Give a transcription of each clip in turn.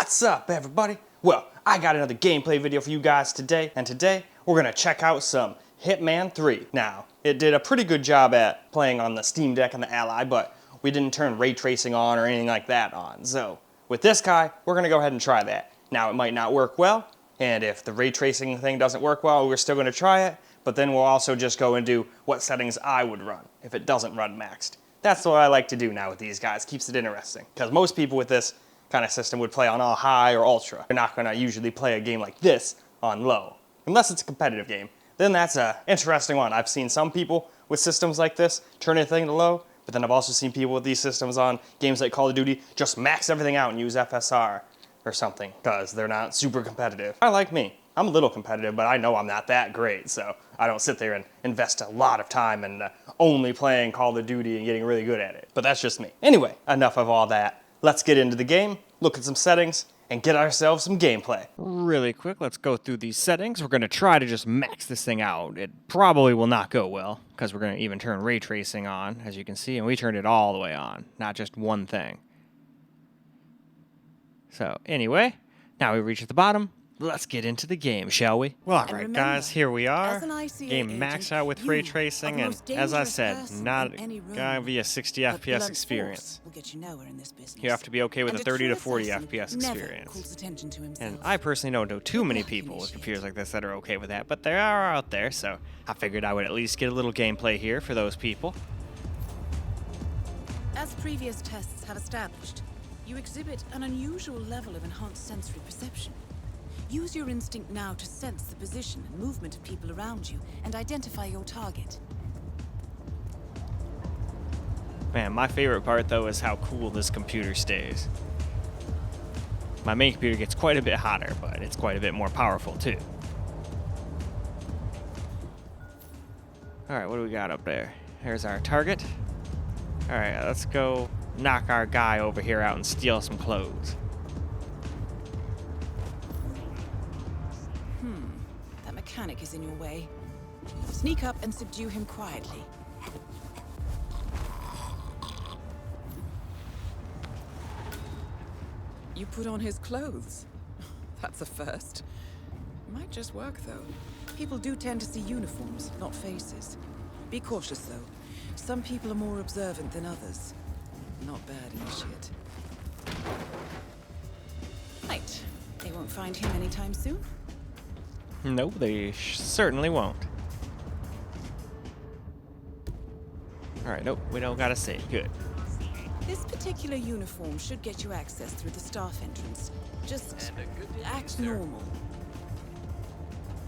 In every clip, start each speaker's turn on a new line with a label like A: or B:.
A: What's up, everybody? Well, I got another gameplay video for you guys today, and today we're gonna check out some Hitman 3. Now, it did a pretty good job at playing on the Steam Deck and the Ally, but we didn't turn ray tracing on or anything like that on. So, with this guy, we're gonna go ahead and try that. Now, it might not work well, and if the ray tracing thing doesn't work well, we're still gonna try it, but then we'll also just go and do what settings I would run if it doesn't run maxed. That's what I like to do now with these guys, keeps it interesting. Because most people with this kind of system would play on all high or ultra. They're not gonna usually play a game like this on low, unless it's a competitive game. Then that's an interesting one. I've seen some people with systems like this turn anything to low, but then I've also seen people with these systems on games like Call of Duty just max everything out and use FSR or something, because they're not super competitive. I like me. I'm a little competitive, but I know I'm not that great, so I don't sit there and invest a lot of time in only playing Call of Duty and getting really good at it. But that's just me. Anyway, enough of all that. Let's get into the game, look at some settings, and get ourselves some gameplay. Really quick, let's go through these settings. We're gonna try to just max this thing out. It probably will not go well, because we're gonna even turn ray tracing on, as you can see, and we turned it all the way on, not just one thing. So anyway, now we reach at the bottom. Let's get into the game, shall we? Well, alright guys, here we are. Game maxed out with ray tracing, and as I said, not gonna be a 60 FPS experience. You have to be okay with a 30 to 40 FPS experience. And I personally don't know too many people with computers like this that are okay with that, but there are out there, so I figured I would at least get a little gameplay here for those people.
B: As previous tests have established, you exhibit an unusual level of enhanced sensory perception. Use your instinct now to sense the position and movement of people around you and identify your target.
A: Man, my favorite part though is how cool this computer stays. My main computer gets quite a bit hotter, but it's quite a bit more powerful too. Alright, what do we got up there? Here's our target. Alright, let's go knock our guy over here out and steal some clothes.
B: Mechanic is in your way. Sneak up and subdue him quietly. You put on his clothes. That's a first. Might just work though. People do tend to see uniforms, not faces. Be cautious though. Some people are more observant than others. Not bad, initiate. Right. They won't find him anytime soon.
A: No, they certainly won't. Alright, nope, we don't gotta save. Good.
B: This particular uniform should get you access through the staff entrance. Just act normal.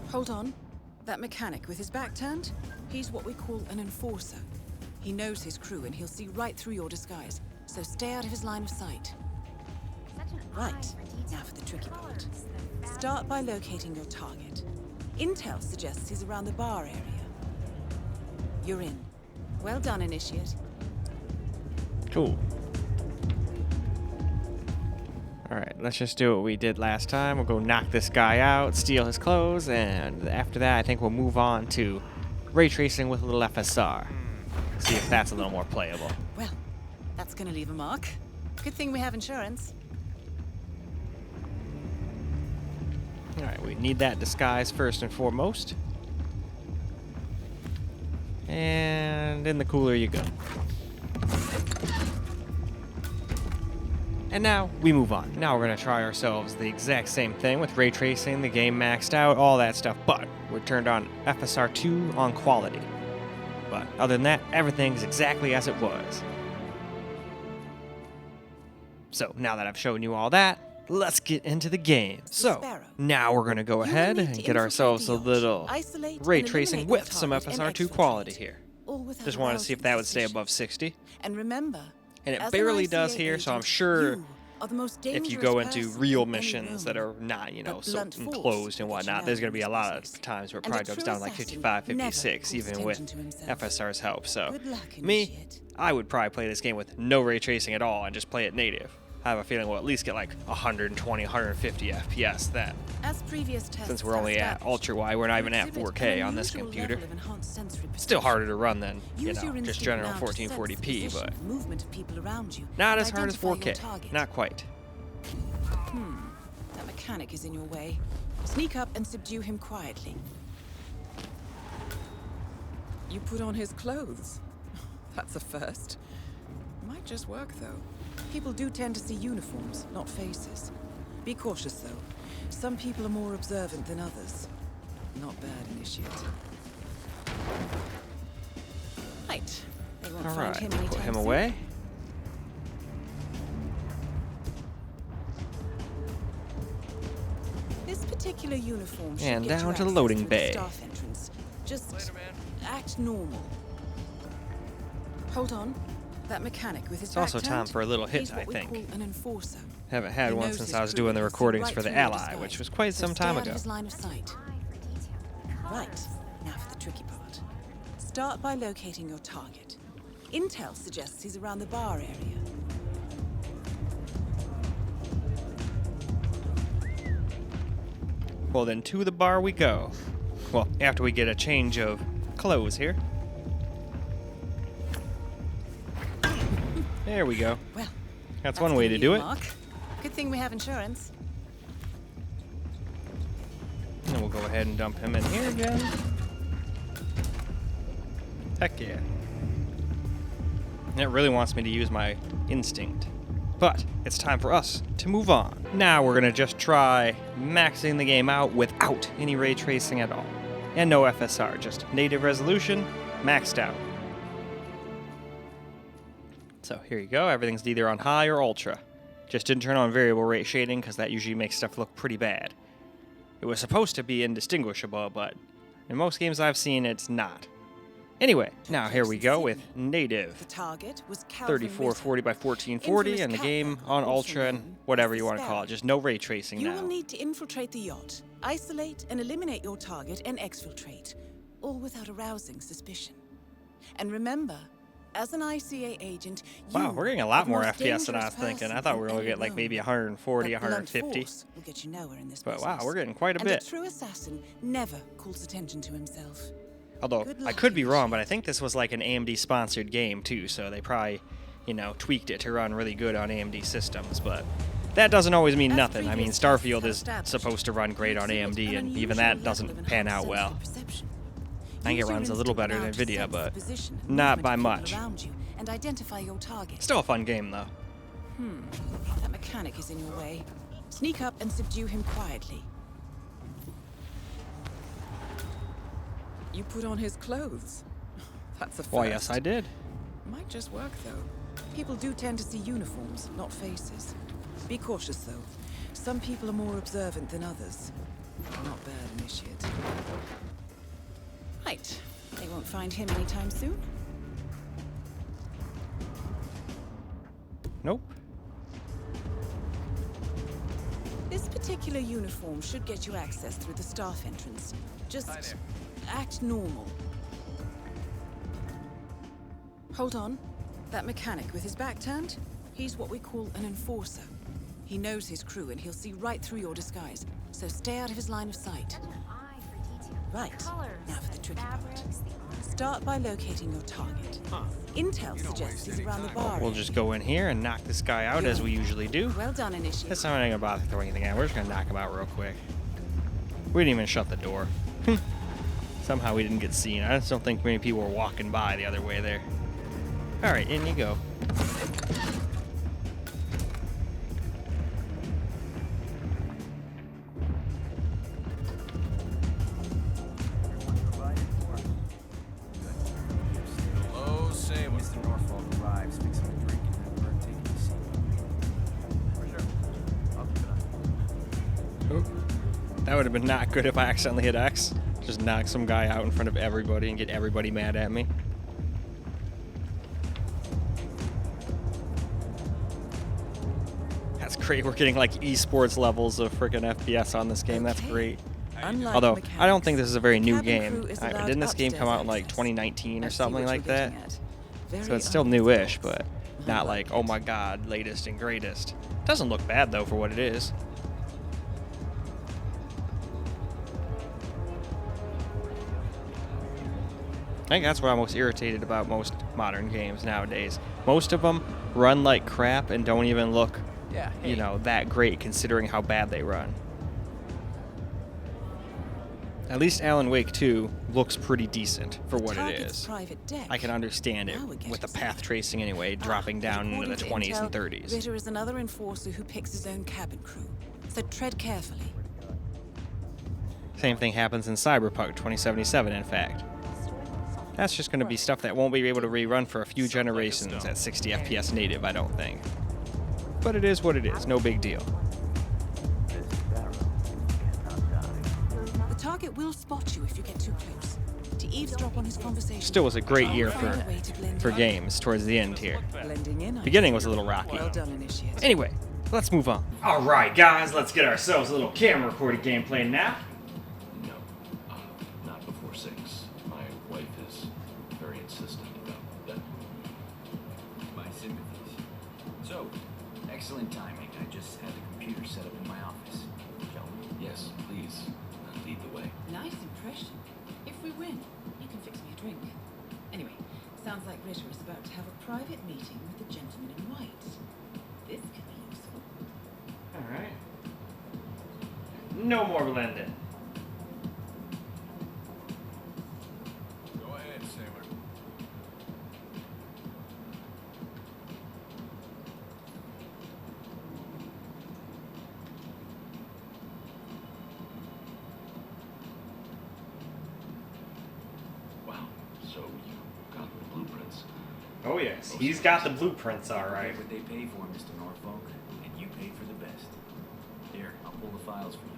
B: Hold on. That mechanic with his back turned? He's what we call an enforcer. He knows his crew and he'll see right through your disguise. So stay out of his line of sight. Right, now for the tricky part. Start by locating your target. Intel suggests he's around the bar area. You're in. Well done, Initiate.
A: Cool. Alright, let's just do what we did last time. We'll go knock this guy out, steal his clothes, and after that I think we'll move on to ray tracing with a little FSR. See if that's a little more playable.
B: Well, that's gonna leave a mark. Good thing we have insurance.
A: Alright, we need that disguise first and foremost. And in the cooler you go. And now we move on. Now we're going to try ourselves the exact same thing with ray tracing, the game maxed out, all that stuff, but we're turned on FSR 2 on quality. But other than that, everything's exactly as it was. So now that I've shown you all that, let's get into the game. So, now we're going to go ahead and get ourselves a little ray tracing with some FSR 2 quality here. Just wanted to see if that would stay above 60.
B: And remember,
A: and it barely does here, so I'm sure if you go into real missions that are not, you know, so enclosed and whatnot, there's going to be a lot of times where it probably drops down to like 55, 56, even with FSR's help. So, me, I would probably play this game with no ray tracing at all and just play it native. I have a feeling we'll at least get like 120, 150 FPS then. Since we're only at ultra wide, we're not even at 4K on this computer. Still harder to run than, you know, just general 1440p, but not as hard as 4K. Not quite.
B: mechanic is in your way. Sneak up and subdue him quietly. You put on his clothes. That's a first. Might just work, though. People do tend to see uniforms, not faces. Be cautious, though. Some people are more observant than others. Not bad, Initiate. Right. They won't find him anytime
A: put him
B: soon.
A: away.
B: This particular uniform should
A: And
B: get you
A: down to the
B: access
A: loading
B: through the
A: bay.
B: staff entrance. Just act normal. Hold on. That mechanic with his
A: It's also
B: back
A: time
B: turned,
A: for a little hit,
B: he's what
A: I
B: we
A: think.
B: call an enforcer.
A: Haven't had
B: He
A: one
B: knows
A: since
B: his
A: I was
B: crew
A: doing the
B: and can see
A: recordings
B: right
A: for the
B: through your
A: Ally,
B: disguise.
A: which was quite
B: So
A: some
B: stay
A: time
B: out of
A: ago.
B: his line of sight. Right. Now for the tricky part. Start by locating your target. Intel suggests he's around the bar area.
A: Well, then to the bar we go. Well, after we get a change of clothes here. There we go.
B: Well,
A: That's one way to
B: gonna
A: do
B: be a
A: it.
B: mark. Good thing we have insurance.
A: And we'll go ahead and dump him in here again. Heck yeah. It really wants me to use my instinct. But it's time for us to move on. Now we're gonna just try maxing the game out without any ray tracing at all. And no FSR, just native resolution, maxed out. So here you go, everything's either on high or ultra. Just didn't turn on variable rate shading because that usually makes stuff look pretty bad. It was supposed to be indistinguishable, but in most games I've seen, it's not. Anyway, now here we go with native.
B: The target was Calvin
A: 3440 by 1440 and the game on ultra and whatever you want to call it. Just no ray tracing
B: You
A: now.
B: will need to infiltrate the yacht, isolate and eliminate your target, and exfiltrate, all without arousing suspicion. And remember, as an ICA agent, you
A: Wow, we're getting a lot
B: are the
A: more
B: most
A: FPS than I
B: dangerous
A: was thinking. I
B: person
A: thought we were
B: in
A: going to get
B: any
A: like maybe
B: room.
A: 140,
B: But blunt
A: 150.
B: force will get you nowhere in this
A: But wow,
B: business.
A: we're getting quite a
B: And
A: bit.
B: a true assassin never calls attention to himself.
A: Although,
B: Good
A: I
B: luck,
A: could be wrong, but I
B: Taichi.
A: think this was like an AMD-sponsored game, too, so they probably, you know, tweaked it to run really good on AMD systems, but that doesn't always mean
B: As
A: nothing. I mean,
B: previous
A: Starfield
B: tests
A: is
B: have
A: supposed to run great on
B: exhibit
A: AMD,
B: an
A: and even
B: unusual
A: that
B: level
A: doesn't
B: of
A: pan out
B: enhanced
A: well.
B: sensory perception.
A: I think it
B: Use your
A: runs a little
B: instinct
A: better than
B: now to
A: NVIDIA,
B: sense the
A: but
B: position and
A: not
B: movement
A: by
B: of people
A: much.
B: around you and identify your target.
A: Still a fun game, though.
B: That mechanic is in your way. Sneak up and subdue him quietly. You put on his clothes. That's a first.
A: Why, yes, I did.
B: Might just work, though. People do tend to see uniforms, not faces. Be cautious, though. Some people are more observant than others. Not bad, Initiate. Right. They won't find him anytime soon.
A: Nope.
B: This particular uniform should get you access through the staff entrance. Just act normal. Hold on. That mechanic with his back turned? He's what we call an enforcer. He knows his crew and he'll see right through your disguise, so stay out of his line of sight. Right. Now for the tricky part. Start by locating your target. Intel suggests he's around the bar.
A: We'll just go in here and knock this guy out as we usually do.
B: Well done, Initiate.
A: That's not going to bother throwing anything out. We're just going to knock him out real quick. We didn't even shut the door. Somehow we didn't get seen. I just don't think many people were walking by the other way there. Alright, in you go.
C: Hello, say Mr. Norfolk arrives, fixing a drink, and then we're taking a seat. For sure. I'll keep it on.
A: That would have been not good if I accidentally hit X. Just knock some guy out in front of everybody and get everybody mad at me. That's great. We're getting like esports levels of freaking FPS on this game. That's
B: Okay.
A: great.
B: Unlike
A: Although,
B: mechanics,
A: I don't think this is a very
B: the
A: new
B: cabin
A: game.
B: crew is allowed
A: Didn't this game come out in like
B: upstairs
A: 2019 or
B: access. I see
A: something
B: what
A: like
B: you're
A: that?
B: getting at. Very
A: So it's still
B: unorthodox.
A: newish, but
B: I
A: not
B: like
A: like, oh
B: it.
A: my god, latest and greatest. Doesn't look bad though for what it is. I think that's what I'm most irritated about most modern games nowadays. Most of them run like crap and don't even look,
C: Yeah,
A: you know, that great considering how bad they run. At least Alan Wake 2 looks pretty decent for
B: The
A: what it
B: target's
A: is.
B: private deck.
A: I can understand it
B: Now we're getting
A: with the
B: somewhere.
A: path tracing anyway, dropping down into the
B: According to
A: 20s and
B: intel,
A: 30s.
B: Ritter is another enforcer who picks his own cabin crew. So tread carefully.
A: Same thing happens in Cyberpunk 2077, in fact. That's just going to be stuff that won't be able to rerun for a few generations at 60 FPS native, I don't think. But it is what it is, no big deal.
B: The target will spot you if you get too close. To eavesdrop on his conversation.
A: Still was a great year
B: Find a way to blend
A: for
B: in.
A: games towards the end here.
B: Blending in, I
A: Beginning
B: see.
A: was a little rocky.
B: Well done, Initiate.
A: Anyway, let's move on. Alright guys, let's get ourselves a little camera recorded gameplay now.
D: No, not before 6. My wife is very insistent about that.
C: My sympathies. So, excellent timing. I just had the computer set up in my office. Shall we?
D: Yes, please, lead the way.
B: Nice impression. If we win, you can fix me a drink. Anyway, sounds like Ritter is about to have a private meeting with the gentleman in white. This could be useful.
A: Alright. No more blending.
C: Go ahead, sailor.
D: Wow, so you got the blueprints.
A: Oh yes, he's got the blueprints alright.
C: What they pay for, Mr. Norfolk, and you paid for the best. Here, I'll pull the files for you.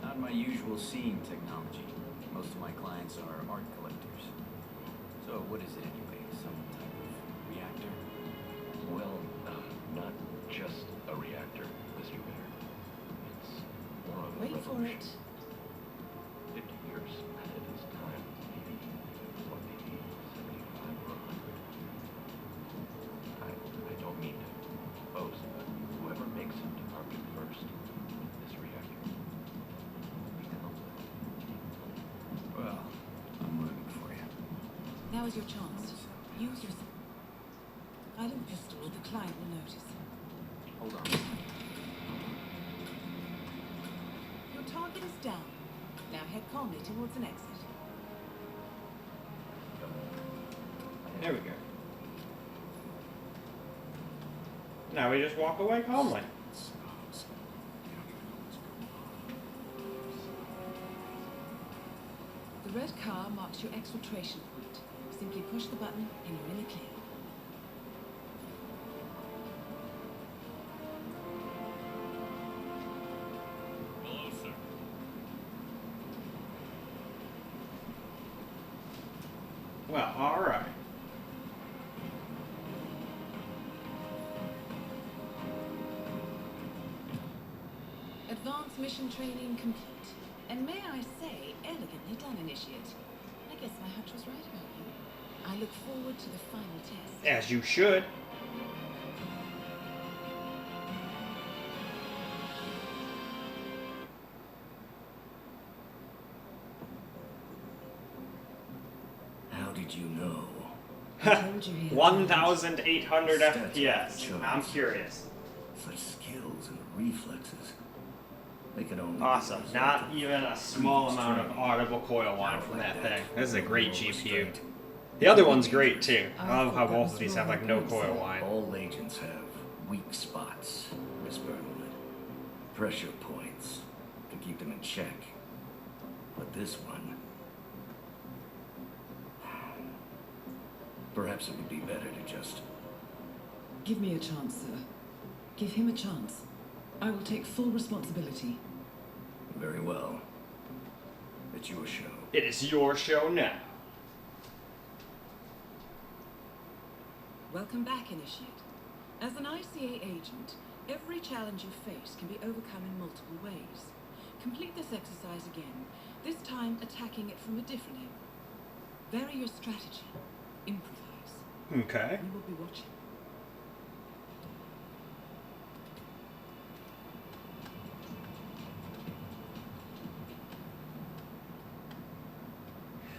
C: Not my usual seeing technology. Most of my clients are art collectors. So what is it anyway? Some type of reactor?
D: Well, not just a reactor, Mr. Mayor. It's more of a
B: Wait for
D: revolution.
B: it.
D: 50 years ahead of its time, maybe 20, 75, or 100. I don't mean to boast, but whoever makes it to market first, this reactor will become.
C: Well, I'm rooting for you.
B: Now is your chance. Use your silent pistol or the client will notice.
C: Hold on.
B: Your target is down. Now head calmly towards an exit.
A: There we go. Now we just walk away calmly.
B: The red car marks your exfiltration point. Simply push the button and you're in the clear.
D: Hello, sir.
A: Well, alright.
B: Advanced mission training complete. And may I say, elegantly done, Initiate. I guess my hunch was right about you. I look forward to the final test.
A: As you should.
D: How did you know?
B: I told you he had
A: 1,800
D: Stats
A: FPS.
D: of
A: I'm
D: choice.
A: curious.
D: Such skills and reflexes. They could only be
A: Awesome.
D: the result
A: Not
D: of
A: even a small
D: previous
A: amount of
D: training.
A: audible coil whine
D: Not
A: from
D: like
A: that thing. This is a great GPU.
D: Restraint.
A: The other one's great too.
B: I
A: I love how
B: thought that
A: both
B: was
A: of these
B: wrong.
A: have like no coil whine.
D: All agents have weak spots, Miss Burnwood. Pressure points to keep them in check. But this one... Perhaps it would be better to just...
B: Give me a chance, sir. Give him a chance. I will take full responsibility.
D: Very well. It's your show.
A: It is your show now.
B: Welcome back, Initiate. As an ICA agent, every challenge you face can be overcome in multiple ways. Complete this exercise again, this time attacking it from a different angle. Vary your strategy. Improvise.
A: Okay.
B: We will be watching.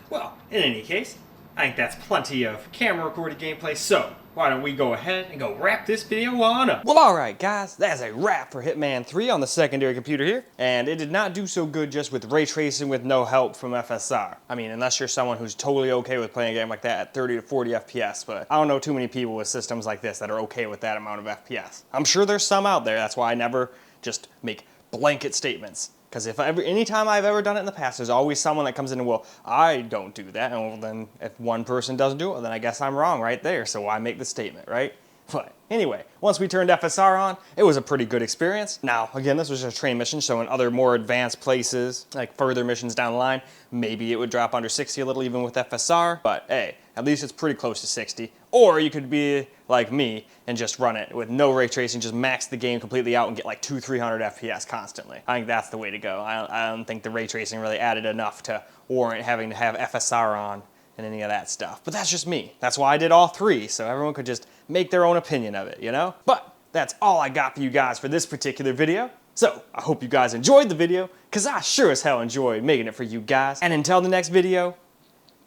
A: Well, in any case, I think that's plenty of camera recorded gameplay, so why don't we go ahead and go wrap this video on up? Well, alright guys, that's a wrap for Hitman 3 on the secondary computer here. And it did not do so good just with ray tracing with no help from FSR. I mean, unless you're someone who's totally okay with playing a game like that at 30 to 40 FPS, but I don't know too many people with systems like this that are okay with that amount of FPS. I'm sure there's some out there, that's why I never just make blanket statements. Because anytime I've ever done it in the past, there's always someone that comes in and, well, I don't do that. And well, then if one person doesn't do it, well, then I guess I'm wrong right there. So why make the statement, right? But anyway, once we turned FSR on, it was a pretty good experience. Now, again, this was just a train mission, so in other more advanced places, like further missions down the line, maybe it would drop under 60 a little even with FSR, but hey, at least it's pretty close to 60. Or you could be like me and just run it with no ray tracing, just max the game completely out and get like 200-300 FPS constantly. I think that's the way to go. I don't think the ray tracing really added enough to warrant having to have FSR on and any of that stuff. But that's just me. That's why I did all three, so everyone could just make their own opinion of it, you know? But that's all I got for you guys for this particular video. So I hope you guys enjoyed the video, because I sure as hell enjoyed making it for you guys. And until the next video,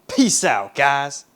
A: peace out, guys.